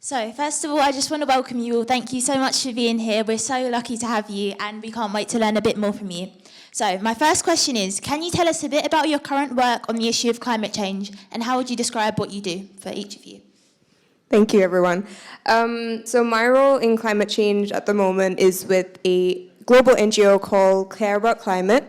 So, first of all, I just want to welcome you all. Thank you so much for being here. We're so lucky to have you, and we can't wait to learn a bit more from you. So, my first question is, can you tell us a bit about your current work on the issue of climate change, and how would you describe what you do for each of you? Thank you, everyone. So my role in climate change at the moment is with a global NGO called Care About Climate,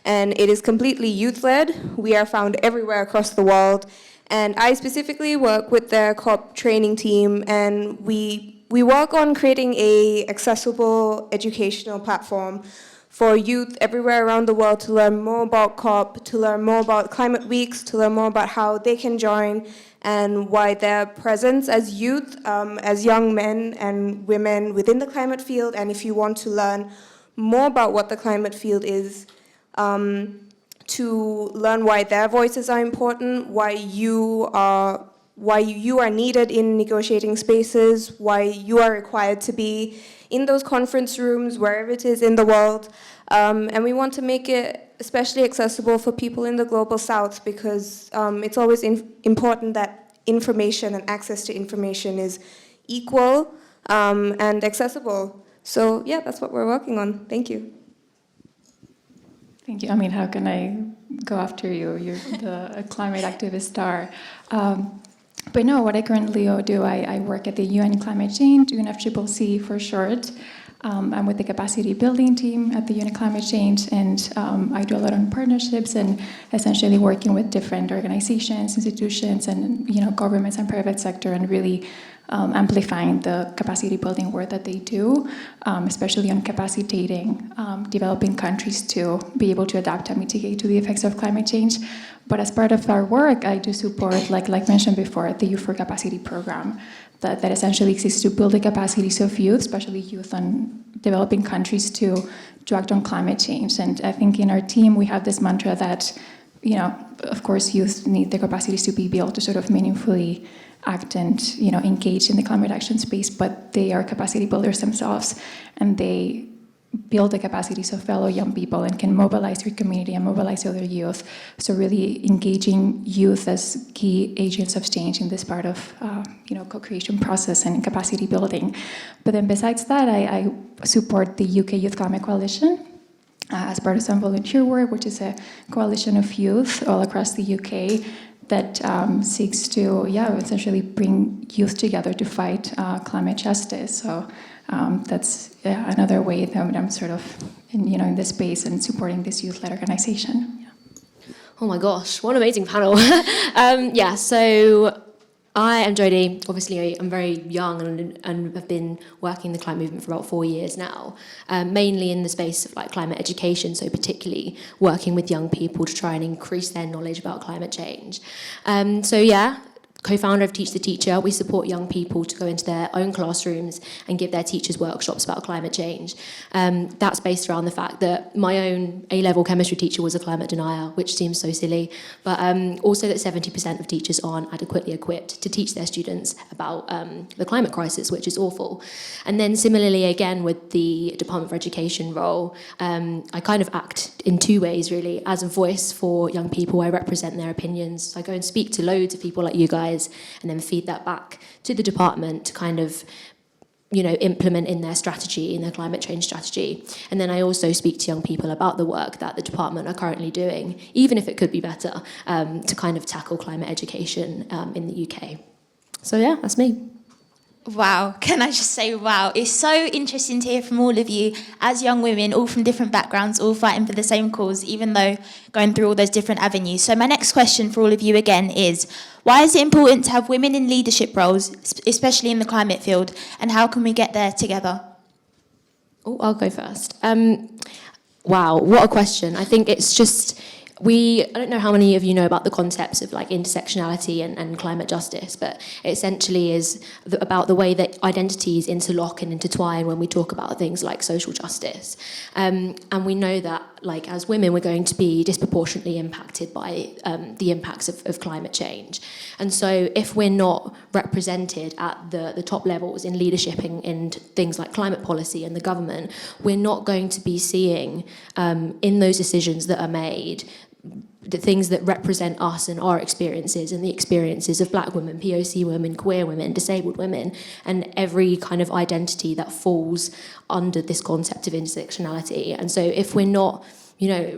and it is completely youth-led. We are found everywhere across the world, and I specifically work with their COP training team, and we work on creating a accessible educational platform for youth everywhere around the world to learn more about COP, to learn more about climate weeks, to learn more about how they can join, and why their presence as youth, as young men and women within the climate field, and if you want to learn more about what the climate field is, to learn why their voices are important, why you are needed in negotiating spaces, why you are required to be in those conference rooms, wherever it is in the world. And we want to make it especially accessible for people in the global south, because it's always important that information and access to information is equal and accessible. So yeah, that's what we're working on. Thank you. Thank you. I mean, how can I go after you? You're the climate activist star. But no, what I currently do, I work at the UN Climate Change, UNFCCC for short. I'm with the capacity building team at the UN Climate Change, and I do a lot on partnerships and essentially working with different organizations, institutions, and governments and private sector, and really amplifying the capacity building work that they do, especially on capacitating developing countries to be able to adapt and mitigate to the effects of climate change. But as part of our work, I do support, like mentioned before, the Youth for Capacity program that essentially exists to build the capacities of youth, especially youth on developing countries to act on climate change. And I think in our team, we have this mantra that, of course, youth need the capacities to be built to sort of meaningfully act and engage in the climate action space, but they are capacity builders themselves, and they build the capacities of fellow young people and can mobilize their community and mobilize other youth. So really engaging youth as key agents of change in this part of co-creation process and capacity building. But then besides that, I support the UK Youth Climate Coalition as part of some volunteer work, which is a coalition of youth all across the UK that seeks to, essentially bring youth together to fight climate justice. So that's another way that I'm sort of, in this space and supporting this youth-led organization. Yeah. Oh my gosh, what an amazing panel. So I am Jodie. Obviously, I'm very young and have been working in the climate movement for about 4 years now, mainly in the space of climate education, so particularly working with young people to try and increase their knowledge about climate change. Co-founder of Teach the Teacher, we support young people to go into their own classrooms and give their teachers workshops about climate change. That's based around the fact that my own A-level chemistry teacher was a climate denier, which seems so silly, but also that 70% of teachers aren't adequately equipped to teach their students about the climate crisis, which is awful. And then similarly, again, with the Department for Education role, I kind of act in two ways, really. As a voice for young people, I represent their opinions. I go and speak to loads of people like you guys, and then feed that back to the department to kind of, implement in their strategy, in their climate change strategy. And then I also speak to young people about the work that the department are currently doing, even if it could be better, to kind of tackle climate education in the UK. So yeah, that's me. Wow, can I just say wow? It's so interesting to hear from all of you as young women, all from different backgrounds, all fighting for the same cause, even though going through all those different avenues. So my next question for all of you again is, why is it important to have women in leadership roles, especially in the climate field, and how can we get there together? Oh, I'll go first. Wow, what a question. I think it's just... I don't know how many of you know about the concepts of intersectionality and climate justice, but it essentially is about the way that identities interlock and intertwine when we talk about things like social justice. And we know that, as women, we're going to be disproportionately impacted by the impacts of climate change. And so if we're not represented at the top levels in leadership in things like climate policy and the government, we're not going to be seeing in those decisions that are made the things that represent us and our experiences and the experiences of black women, POC women, queer women, disabled women, and every kind of identity that falls under this concept of intersectionality. And so if we're not,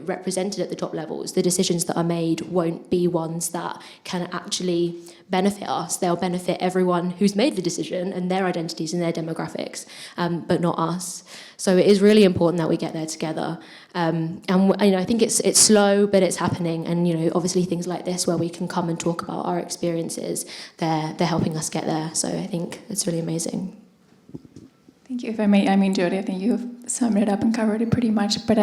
represented at the top levels, the decisions that are made won't be ones that can actually benefit us. They'll benefit everyone who's made the decision and their identities and their demographics, but not us. So it is really important that we get there together. And I think it's slow, but it's happening. And obviously things like this, where we can come and talk about our experiences, they're helping us get there. So I think it's really amazing. Thank you. If I may, Jodie, I think you've summed it up and covered it pretty much. But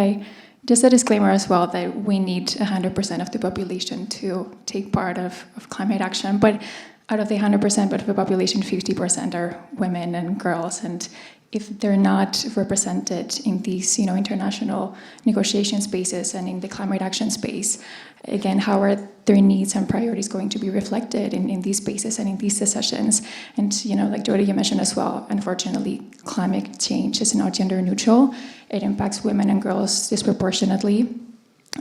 just a disclaimer as well that we need 100% of the population to take part of climate action. But out of the 100% of the population, 50% are women and girls. And if they're not represented in these, international negotiation spaces and in the climate action space, again, how are their needs and priorities going to be reflected in these spaces and in these sessions? And, like Jodie, you mentioned as well, unfortunately, climate change is not gender neutral. It impacts women and girls disproportionately,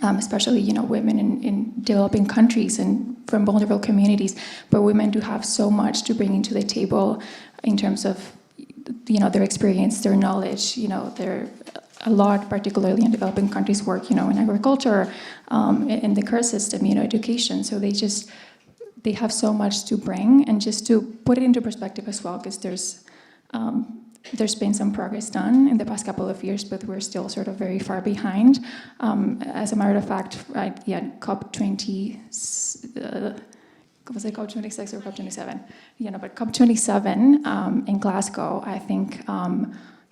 especially, women in developing countries and from vulnerable communities. But women do have so much to bring into the table in terms of their experience, their knowledge, their a lot, particularly in developing countries, work, in agriculture, in the care system, education. So they have so much to bring. And just to put it into perspective as well, because there's been some progress done in the past couple of years, but we're still sort of very far behind. As a matter of fact, COP20. Was it COP26 or COP27? But COP27 in Glasgow, I think,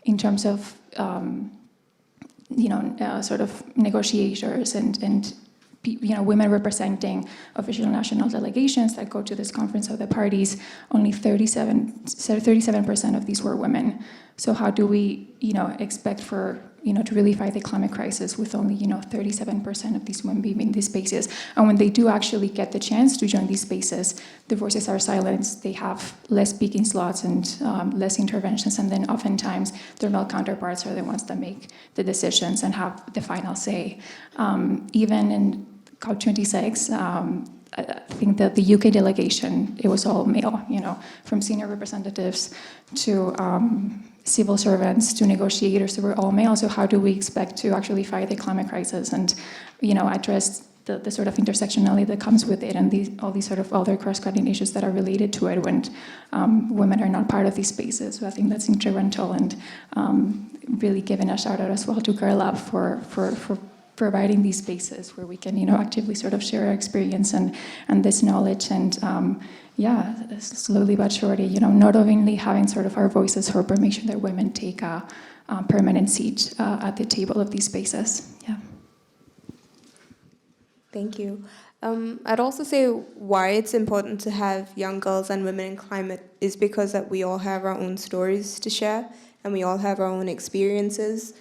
in terms of sort of negotiators and women representing official national delegations that go to this conference of the parties, only 37% of these were women. So how do we, expect for, to really fight the climate crisis with only, 37% of these women being in these spaces? And when they do actually get the chance to join these spaces, the voices are silenced. They have less speaking slots and less interventions. And then oftentimes their male counterparts are the ones that make the decisions and have the final say. Even in COP26, I think that the UK delegation, it was all male, from senior representatives to civil servants to negotiators, they were all male. So how do we expect to actually fight the climate crisis and, address the sort of intersectionality that comes with it and all these sort of other cross-cutting issues that are related to it when women are not part of these spaces? So I think that's instrumental, and really giving a shout out as well to Girl Lab for providing these spaces where we can, actively sort of share our experience and this knowledge and, slowly but surely, not only having sort of our voices heard, but make sure that women take a permanent seat at the table of these spaces. Yeah. Thank you. I'd also say why it's important to have young girls and women in climate is because that we all have our own stories to share and we all have our own experiences.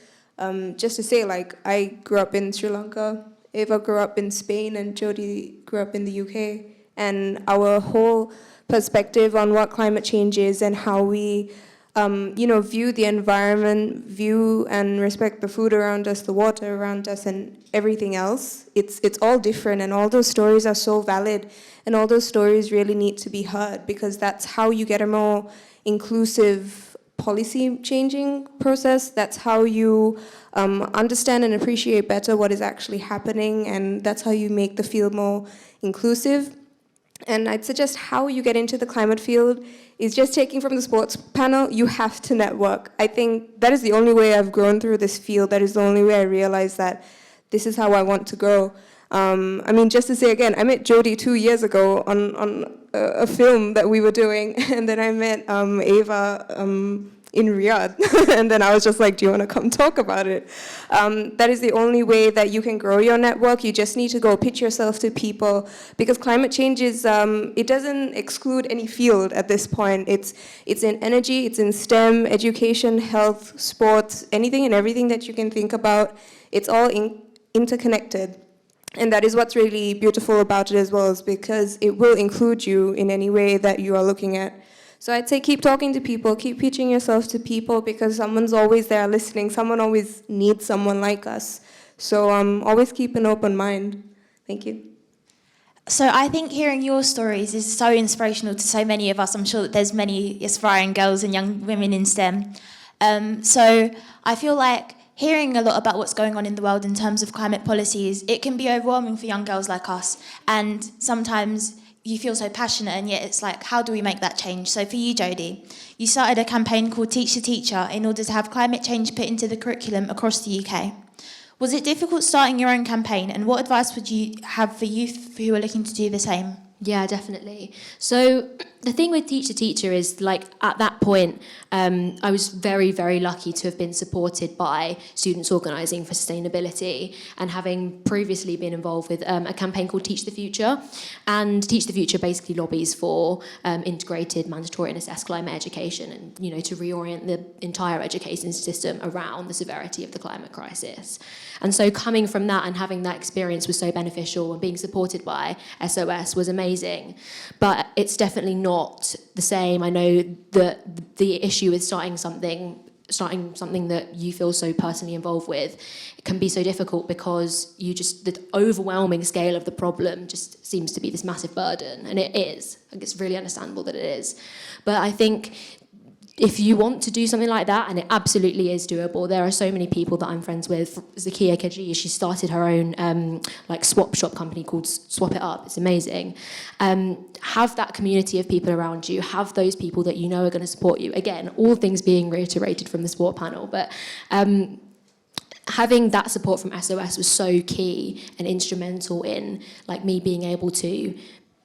Just to say, I grew up in Sri Lanka, Eva grew up in Spain, and Jodie grew up in the UK. And our whole perspective on what climate change is and how we, view the environment, view and respect the food around us, the water around us, and everything else, it's all different. And all those stories are so valid. And all those stories really need to be heard, because that's how you get a more inclusive policy changing process. That's how you understand and appreciate better what is actually happening, and that's how you make the field more inclusive. And I'd suggest how you get into the climate field is just taking from the sports panel. You have to network. I think that is the only way I've grown through this field. That is the only way I realized that this is how I want to go. Just to say again, I met Jodie 2 years ago on a film that we were doing, and then I met Eva in Riyadh, and then I was just like, do you want to come talk about it? That is the only way that you can grow your network. You just need to go pitch yourself to people, because climate change is, it doesn't exclude any field at this point. It's in energy, it's in STEM, education, health, sports, anything and everything that you can think about. It's all interconnected. And that is what's really beautiful about it as well, is because it will include you in any way that you are looking at. So I'd say keep talking to people, keep pitching yourself to people, because someone's always there listening. Someone always needs someone like us. So always keep an open mind. Thank you. So I think hearing your stories is so inspirational to so many of us. I'm sure that there's many aspiring girls and young women in STEM. So I feel like hearing a lot about what's going on in the world in terms of climate policies, it can be overwhelming for young girls like us. And sometimes you feel so passionate, and yet it's like, how do we make that change? So for you, Jodie, you started a campaign called Teach the Teacher in order to have climate change put into the curriculum across the UK. Was it difficult starting your own campaign, and what advice would you have for youth who are looking to do the same? Yeah, definitely. So the thing with Teach the Teacher is, like, at that point, I was very, very lucky to have been supported by Students Organising for Sustainability, and having previously been involved with a campaign called Teach the Future. And Teach the Future basically lobbies for integrated, mandatory and assessed climate education, and, you know, to reorient the entire education system around the severity of the climate crisis. And so coming from that and having that experience was so beneficial, and being supported by SOS was amazing. But it's definitely not the same. I know that the issue with starting something that you feel so personally involved with, it can be so difficult because the overwhelming scale of the problem just seems to be this massive burden, and it is. Like, it's really understandable that it is. But I think if you want to do something like that, and it absolutely is doable, there are so many people that I'm friends with. Zakia Kaji, she started her own swap shop company called Swap It Up. It's amazing. Have that community of people around you. Have those people that you know are going to support you. Again, all things being reiterated from the sport panel, but having that support from SOS was so key and instrumental in, like, me being able to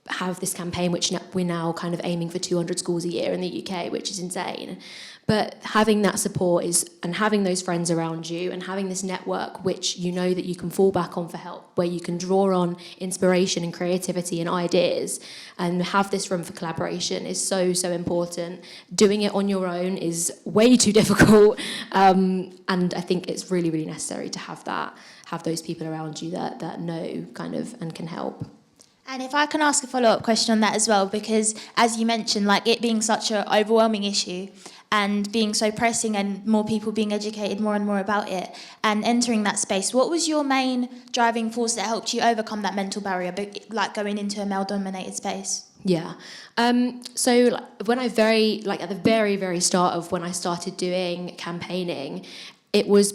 have this campaign, which we're now kind of aiming for 200 schools a year in the UK, which is insane. But having that support and having those friends around you, and having this network which you know that you can fall back on for help, where you can draw on inspiration and creativity and ideas, and have this room for collaboration, is so, so important. Doing it on your own is way too difficult, and I think it's really, really necessary to have those people around you that know kind of and can help. And if I can ask a follow-up question on that as well, because as you mentioned, like, it being such an overwhelming issue and being so pressing, and more people being educated more and more about it and entering that space, what was your main driving force that helped you overcome that mental barrier, like going into a male-dominated space? Yeah. So when at the very, very start of when I started doing campaigning, it was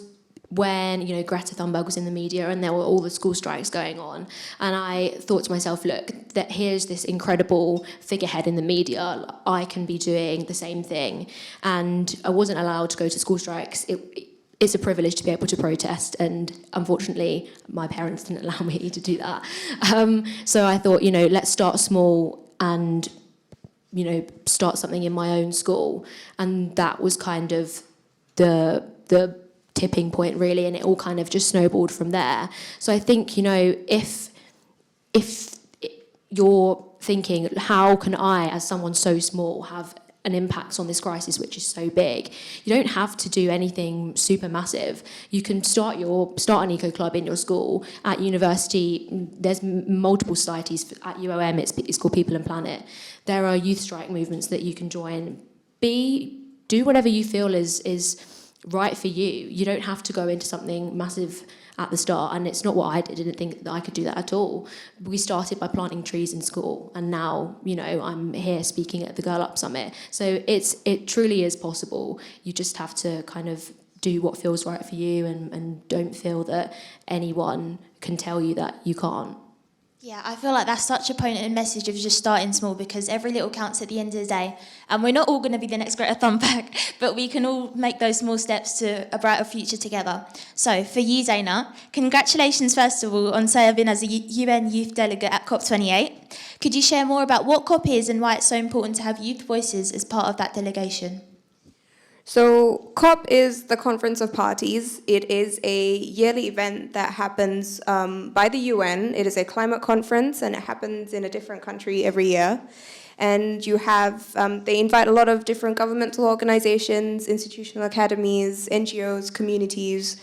when, you know, Greta Thunberg was in the media and there were all the school strikes going on. And I thought to myself, look, that here's this incredible figurehead in the media. I can be doing the same thing. And I wasn't allowed to go to school strikes. It's a privilege to be able to protest, and unfortunately my parents didn't allow me to do that. So I thought, you know, let's start small and, you know, start something in my own school. And that was kind of the tipping point, really, and it all kind of just snowballed from there. So I think, you know, if you're thinking, how can I, as someone so small, have an impact on this crisis which is so big, you don't have to do anything super massive. You can start an eco club in your school. At university, there's multiple societies. At UOM, it's called People and Planet. There are youth strike movements that you can join. Do whatever you feel is right for you. You don't have to go into something massive at the start, and it's not what I did. I didn't think that I could do that at all. We started by planting trees in school, and now, you know, I'm here speaking at the Girl Up Summit. So it truly is possible. You just have to kind of do what feels right for you, and don't feel that anyone can tell you that you can't. Yeah, I feel like that's such a potent message of just starting small, because every little counts at the end of the day. And we're not all going to be the next Greta Thunberg, but we can all make those small steps to a brighter future together. So for you, Zayna, congratulations first of all on serving as a UN Youth Delegate at COP28. Could you share more about what COP is and why it's so important to have youth voices as part of that delegation? So COP is the Conference of Parties. It is a yearly event that happens by the UN. It is a climate conference, and it happens in a different country every year. And you have, they invite a lot of different governmental organizations, institutional academies, NGOs, communities.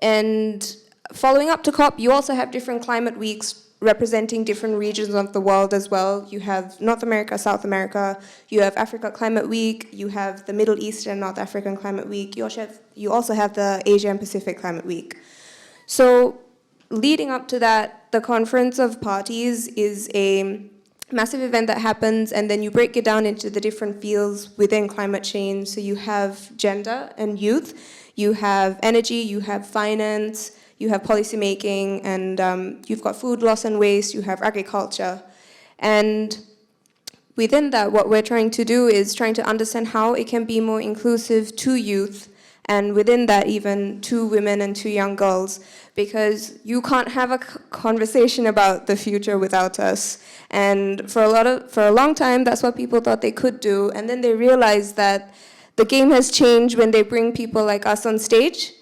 And following up to COP, you also have different climate weeks representing different regions of the world as well. You have North America, South America, you have Africa Climate Week, you have the Middle East and North African Climate Week, you also have the Asia and Pacific Climate Week. So leading up to that, the Conference of Parties is a massive event that happens, and then you break it down into the different fields within climate change. So you have gender and youth, you have energy, you have finance, you have policy making, and you've got food loss and waste, you have agriculture. And within that, what we're trying to do is trying to understand how it can be more inclusive to youth, and within that even to women and to young girls, because you can't have a conversation about the future without us. And for a long time, that's what people thought they could do, and then they realized that the game has changed when they bring people like us on stage.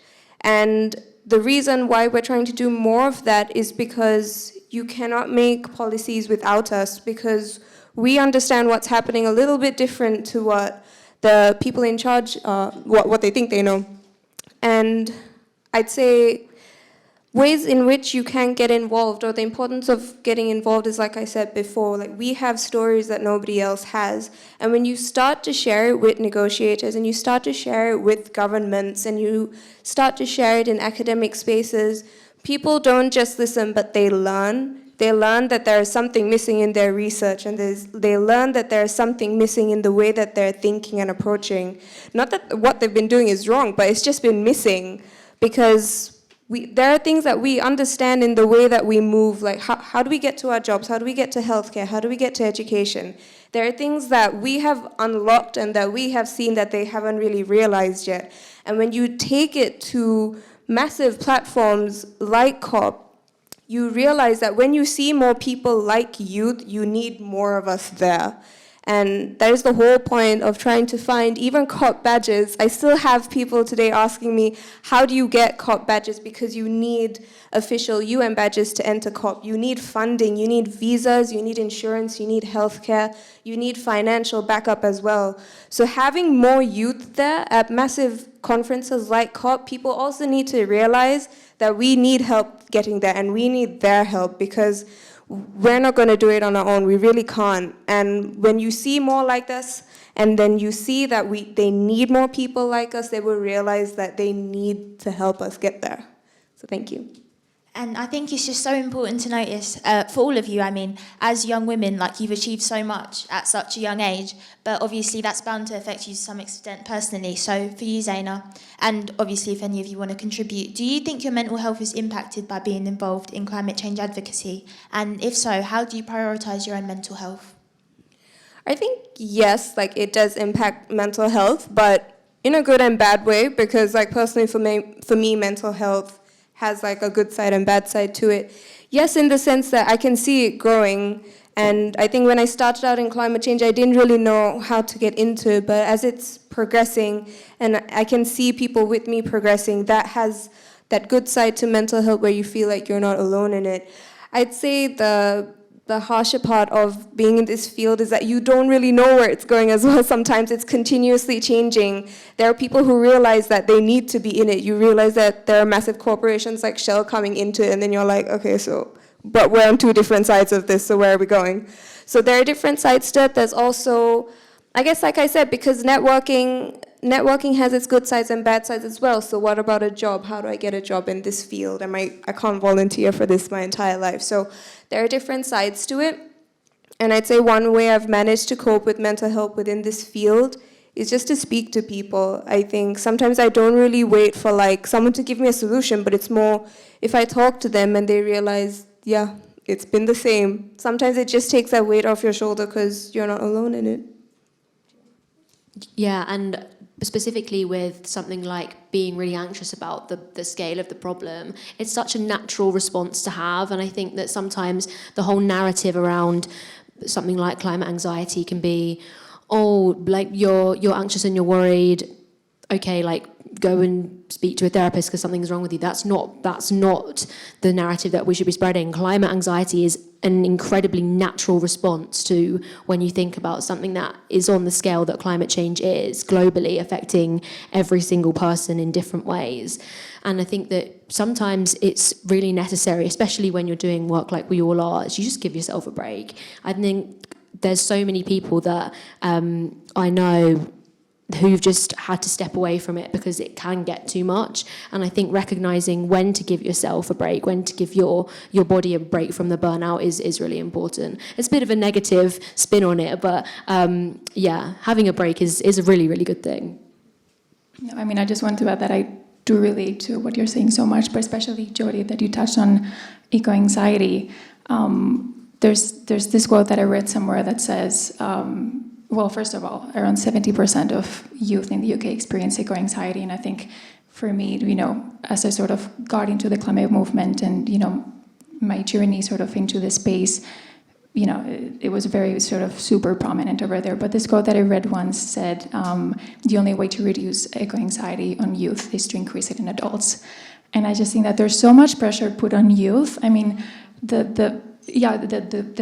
And the reason why we're trying to do more of that is because you cannot make policies without us, because we understand what's happening a little bit different to what the people in charge, what they think they know. And I'd say ways in which you can get involved, or the importance of getting involved, is like I said before, like we have stories that nobody else has. And when you start to share it with negotiators, and you start to share it with governments, and you start to share it in academic spaces, people don't just listen, but they learn. They learn that there is something missing in their research, and they learn that there is something missing in the way that they're thinking and approaching. Not that what they've been doing is wrong, but it's just been missing, because there are things that we understand in the way that we move, like how do we get to our jobs, how do we get to healthcare, how do we get to education? There are things that we have unlocked and that we have seen that they haven't really realized yet. And when you take it to massive platforms like COP, you realize that when you see more people like youth, you need more of us there. And that is the whole point of trying to find even COP badges. I still have people today asking me, how do you get COP badges? Because you need official UN badges to enter COP. You need funding, you need visas, you need insurance, you need healthcare, you need financial backup as well. So having more youth there at massive conferences like COP, people also need to realize that we need help getting there, and we need their help, because we're not going to do it on our own. We really can't. And when you see more like us, and then you see that they need more people like us, they will realize that they need to help us get there. So thank you. And I think it's just so important to notice, for all of you, I mean, as young women, like you've achieved so much at such a young age, but obviously that's bound to affect you to some extent personally. So for you, Zayna, and obviously if any of you want to contribute, do you think your mental health is impacted by being involved in climate change advocacy? And if so, how do you prioritise your own mental health? I think, yes, like it does impact mental health, but in a good and bad way, because like personally for me, mental health has like a good side and bad side to it. Yes, in the sense that I can see it growing, and I think when I started out in climate change, I didn't really know how to get into it, but as it's progressing, and I can see people with me progressing, that has that good side to mental health where you feel like you're not alone in it. I'd say the harsher part of being in this field is that you don't really know where it's going as well. Sometimes it's continuously changing. There are people who realize that they need to be in it. You realize that there are massive corporations like Shell coming into it, and then you're like, okay, so, but we're on two different sides of this, so where are we going? So there are different sides to it. There's also, I guess, like I said, because networking has its good sides and bad sides as well. So what about a job? How do I get a job in this field? I can't volunteer for this my entire life. So there are different sides to it. And I'd say one way I've managed to cope with mental health within this field is just to speak to people. I think sometimes I don't really wait for like someone to give me a solution, but it's more if I talk to them and they realize, yeah, it's been the same. Sometimes it just takes that weight off your shoulder because you're not alone in it. Yeah, and specifically with something like being really anxious about the scale of the problem, it's such a natural response to have. And I think that sometimes the whole narrative around something like climate anxiety can be, oh, like you're anxious and you're worried, okay, like go and speak to a therapist because something's wrong with you. That's not the narrative that we should be spreading. Climate anxiety is an incredibly natural response to when you think about something that is on the scale that climate change is globally affecting every single person in different ways. And I think that sometimes it's really necessary, especially when you're doing work like we all are, is you just give yourself a break. I think there's so many people that I know who've just had to step away from it because it can get too much. And I think recognizing when to give yourself a break, when to give your body a break from the burnout is really important. It's a bit of a negative spin on it, but having a break is a really, really good thing. No, I mean, I just want to add that I do relate to what you're saying so much, but especially Jodie, that you touched on eco-anxiety. There's this quote that I read somewhere that says, well, first of all, around 70% of youth in the UK experience eco-anxiety, and I think for me, as I sort of got into the climate movement and, my journey sort of into the space, it was very sort of super prominent over there. But this quote that I read once said, the only way to reduce eco-anxiety on youth is to increase it in adults. And I just think that there's so much pressure put on youth. I mean, the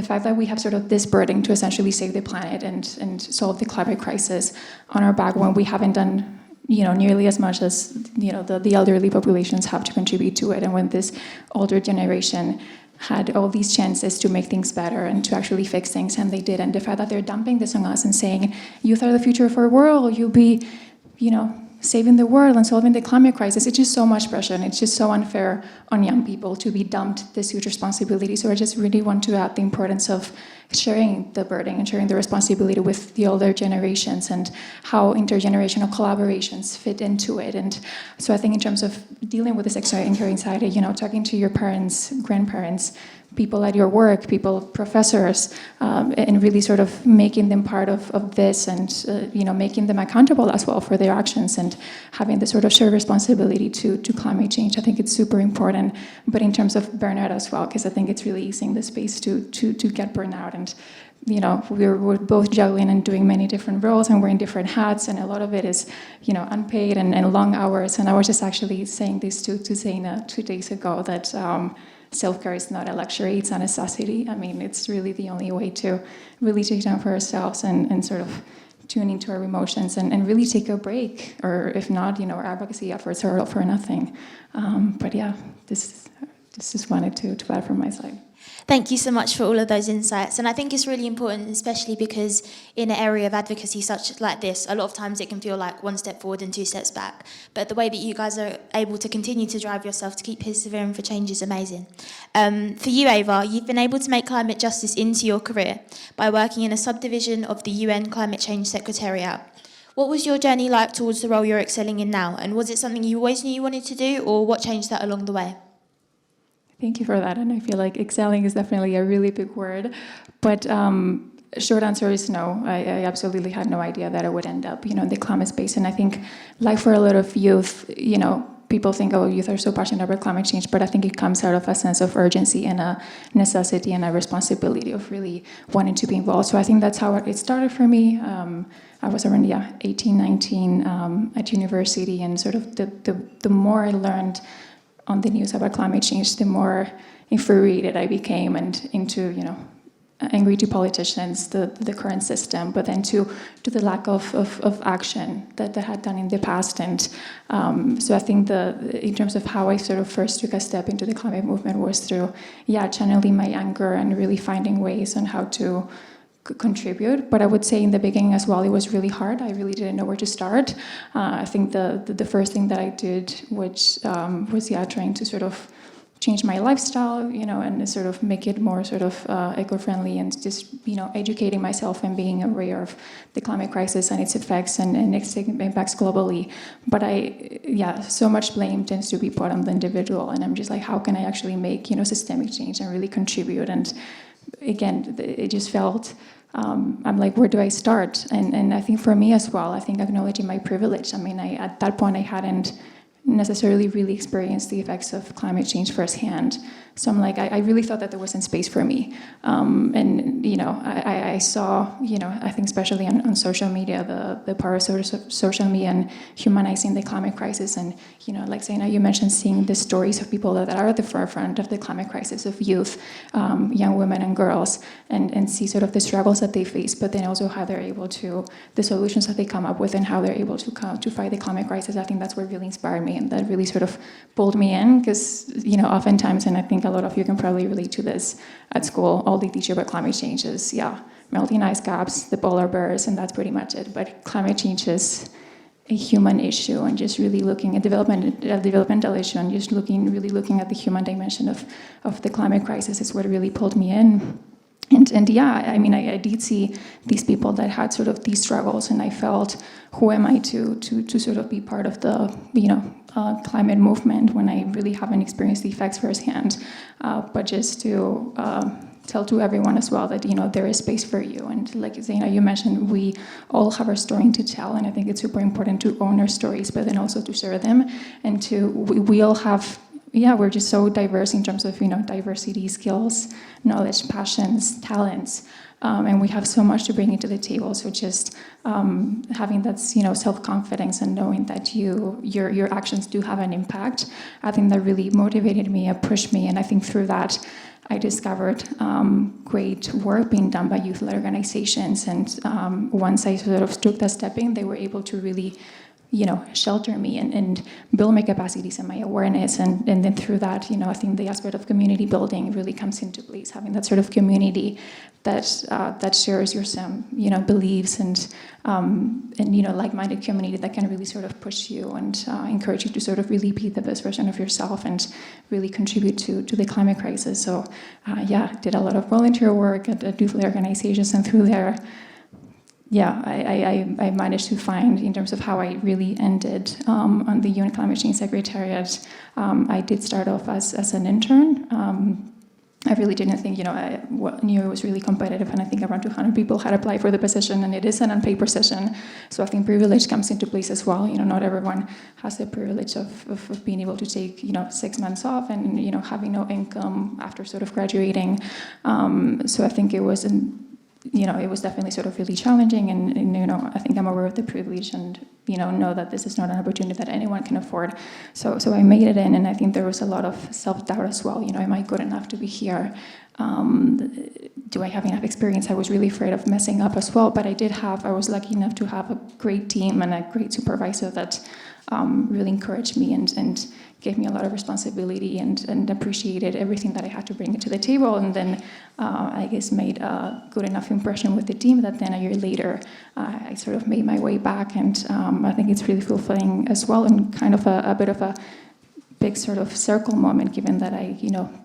fact that we have sort of this burden to essentially save the planet and solve the climate crisis on our back when we haven't done nearly as much as the elderly populations have to contribute to it, and when this older generation had all these chances to make things better and to actually fix things, and they did. And the fact that they're dumping this on us and saying, youth are the future of our world, you'll be saving the world and solving the climate crisis, it's just so much pressure, and it's just so unfair on young people to be dumped this huge responsibility. So I just really want to add the importance of sharing the burden and sharing the responsibility with the older generations and how intergenerational collaborations fit into it. And so I think in terms of dealing with this eco-anxiety, talking to your parents, grandparents, people at your work, professors, and really sort of making them part of this and, making them accountable as well for their actions and having the sort of shared responsibility to climate change. I think it's super important, but in terms of burnout as well, because I think it's really easing the space to get burnout. And, we're both juggling and doing many different roles and wearing different hats, and a lot of it is, unpaid and long hours. And I was just actually saying this to Zayna 2 days ago, that self-care is not a luxury, it's a necessity. I mean, it's really the only way to really take time for ourselves and sort of tune into our emotions and really take a break. Or if not, our advocacy efforts are all for nothing. But yeah, this just wanted to add from my side. Thank you so much for all of those insights. And I think it's really important, especially because in an area of advocacy such like this, a lot of times it can feel like one step forward and 2 steps back. But the way that you guys are able to continue to drive yourself to keep persevering for change is amazing. For you, Ava, you've been able to make climate justice into your career by working in a subdivision of the UN Climate Change Secretariat. What was your journey like towards the role you're excelling in now? And was it something you always knew you wanted to do, or what changed that along the way? Thank you for that, and I feel like excelling is definitely a really big word, but short answer is no. I absolutely had no idea that I would end up, in the climate space, and I think, like for a lot of youth, people think, oh, youth are so passionate about climate change, but I think it comes out of a sense of urgency and a necessity and a responsibility of really wanting to be involved. So I think that's how it started for me. I was around 18, 19 at university, and sort of the more I learned on the news about climate change, the more infuriated I became and into, angry to politicians, the current system, but then to the lack of action that they had done in the past. And so I think in terms of how I sort of first took a step into the climate movement was through, channeling my anger and really finding ways on how to contribute. But I would say in the beginning as well, it was really hard. I really didn't know where to start. I think the first thing that I did, which was trying to sort of change my lifestyle, and sort of make it more sort of eco-friendly, and just, educating myself and being aware of the climate crisis and its effects and its impacts globally. But so much blame tends to be put on the individual, and I'm just like, how can I actually make, systemic change and really contribute? And again, it just felt, I'm like, where do I start? And I think for me as well, I think acknowledging my privilege. I mean, at that point, I hadn't necessarily really experienced the effects of climate change firsthand. So I'm like, I really thought that there wasn't space for me. And, I saw, I think especially on social media, the power of social media and humanizing the climate crisis. And, like Zayna, you mentioned seeing the stories of people that are at the forefront of the climate crisis, of youth, young women and girls, and see sort of the struggles that they face, but then also how they're able to, the solutions that they come up with and how they're able to fight the climate crisis. I think that's what really inspired me, and that really sort of pulled me in, because, oftentimes, and I think a lot of you can probably relate to this at school, all they teach you about climate change is, melting ice caps, the polar bears, and that's pretty much it. But climate change is a human issue and just really looking at developmental issue and just really looking at the human dimension of the climate crisis is what really pulled me in. And yeah, I mean, I did see these people that had sort of these struggles, and I felt, who am I to sort of be part of the, climate movement when I really haven't experienced the effects firsthand, but just to tell to everyone as well that, there is space for you. And like Zayna, you mentioned, we all have our story to tell, and I think it's super important to own our stories, but then also to share them, and we all have, we're just so diverse in terms of, diversity, skills, knowledge, passions, talents, and we have so much to bring into the table. So just having that, self-confidence and knowing that your actions do have an impact, I think that really motivated me, pushed me, and I think through that, I discovered great work being done by youth-led organizations, and once I sort of took that step in, they were able to really shelter me and build my capacities and my awareness. And then through that, I think the aspect of community building really comes into place, having that sort of community that shares your same, beliefs and like-minded community that can really sort of push you and encourage you to sort of really be the best version of yourself and really contribute to the climate crisis. So did a lot of volunteer work at youth organizations, and through there, I managed to find, in terms of how I really ended on the UN Climate Change Secretariat, I did start off as an intern. I really didn't think, I knew it was really competitive, and I think around 200 people had applied for the position, and it is an unpaid position. So I think privilege comes into place as well. Not everyone has the privilege of being able to take, 6 months off and, having no income after sort of graduating. So I think it was it was definitely sort of really challenging, and I think I'm aware of the privilege and, know that this is not an opportunity that anyone can afford. So I made it in, and I think there was a lot of self-doubt as well. Am I good enough to be here? Do I have enough experience? I was really afraid of messing up as well, but I was lucky enough to have a great team and a great supervisor that really encouraged me and gave me a lot of responsibility and appreciated everything that I had to bring to the table, and then I guess made a good enough impression with the team that then a year later I sort of made my way back, and I think it's really fulfilling as well, and kind of a bit of a big sort of circle moment, given that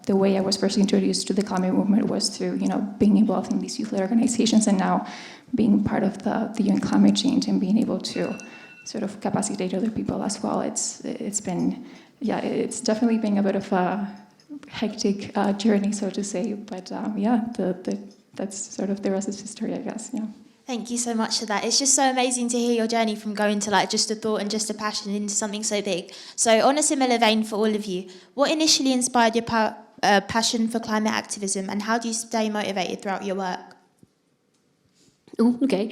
the way I was first introduced to the climate movement was through, being involved in these youth-led organizations, and now being part of the UN climate change and being able to sort of capacitate other people as well. It's been, it's definitely been a bit of a hectic journey, so to say, but that's sort of the rest of history, I guess. Thank you so much for that. It's just so amazing to hear your journey from going to like just a thought and just a passion into something so big. So on a similar vein for all of you, what initially inspired your passion for climate activism, and how do you stay motivated throughout your work? Oh, okay.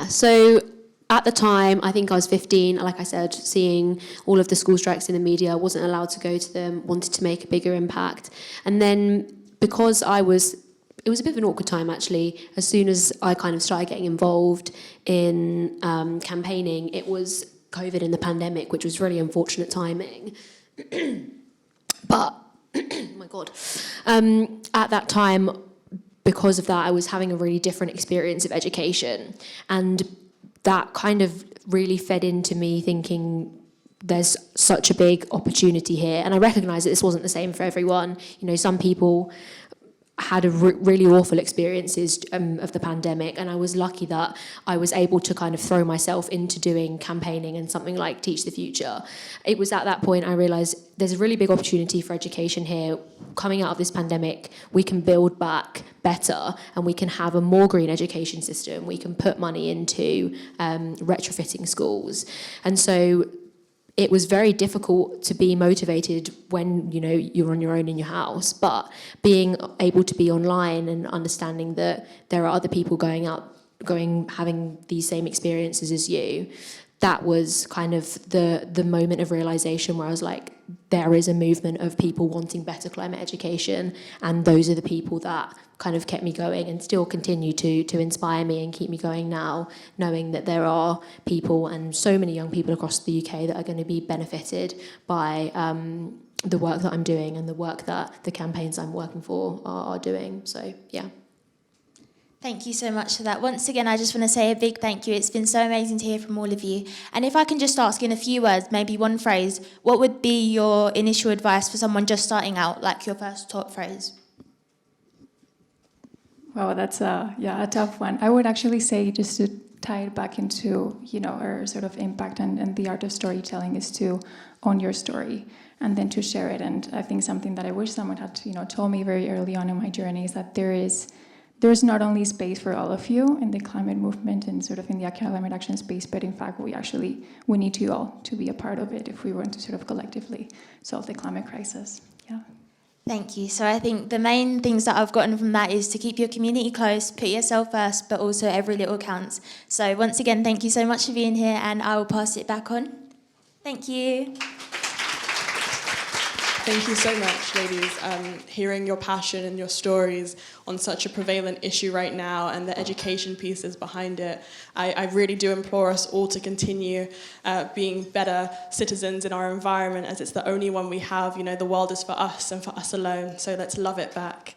So at the time, I think I was 15, like I said, seeing all of the school strikes in the media, wasn't allowed to go to them, wanted to make a bigger impact. And then because it was a bit of an awkward time, actually. As soon as I kind of started getting involved in campaigning, it was COVID and the pandemic, which was really unfortunate timing. But, oh my God, at that time, because of that, I was having a really different experience of education. And that kind of really fed into me thinking, there's such a big opportunity here. And I recognise that this wasn't the same for everyone. Some people had really awful experiences of the pandemic, and I was lucky that I was able to kind of throw myself into doing campaigning and something like Teach the Future. It was at that point I realised there's a really big opportunity for education here. Coming out of this pandemic, we can build back better, and we can have a more green education system. We can put money into retrofitting schools. And so it was very difficult to be motivated when, you're on your own in your house, but being able to be online and understanding that there are other people having these same experiences as you, that was kind of the moment of realization where I was like, there is a movement of people wanting better climate education, and those are the people that kind of kept me going and still continue to inspire me and keep me going now, knowing that there are people, and so many young people across the UK, that are going to be benefited by the work that I'm doing and the work that the campaigns I'm working for are doing. So, yeah. Thank you so much for that. Once again, I just want to say a big thank you. It's been so amazing to hear from all of you. And if I can just ask in a few words, maybe one phrase, what would be your initial advice for someone just starting out, like your first top phrase? Wow, that's a tough one. I would actually say, just to tie it back into, our sort of impact and the art of storytelling, is to own your story and then to share it. And I think something that I wish someone had, told me very early on in my journey is that there's not only space for all of you in the climate movement and sort of in the climate action space, but in fact, we need you all to be a part of it if we want to sort of collectively solve the climate crisis. Yeah. Thank you. So I think the main things that I've gotten from that is to keep your community close, put yourself first, but also every little counts. So once again, thank you so much for being here, and I will pass it back on. Thank you. Thank you so much, ladies. Hearing your passion and your stories on such a prevalent issue right now and the education pieces behind it, I really do implore us all to continue being better citizens in our environment, as it's the only one we have. The world is for us and for us alone, so let's love it back.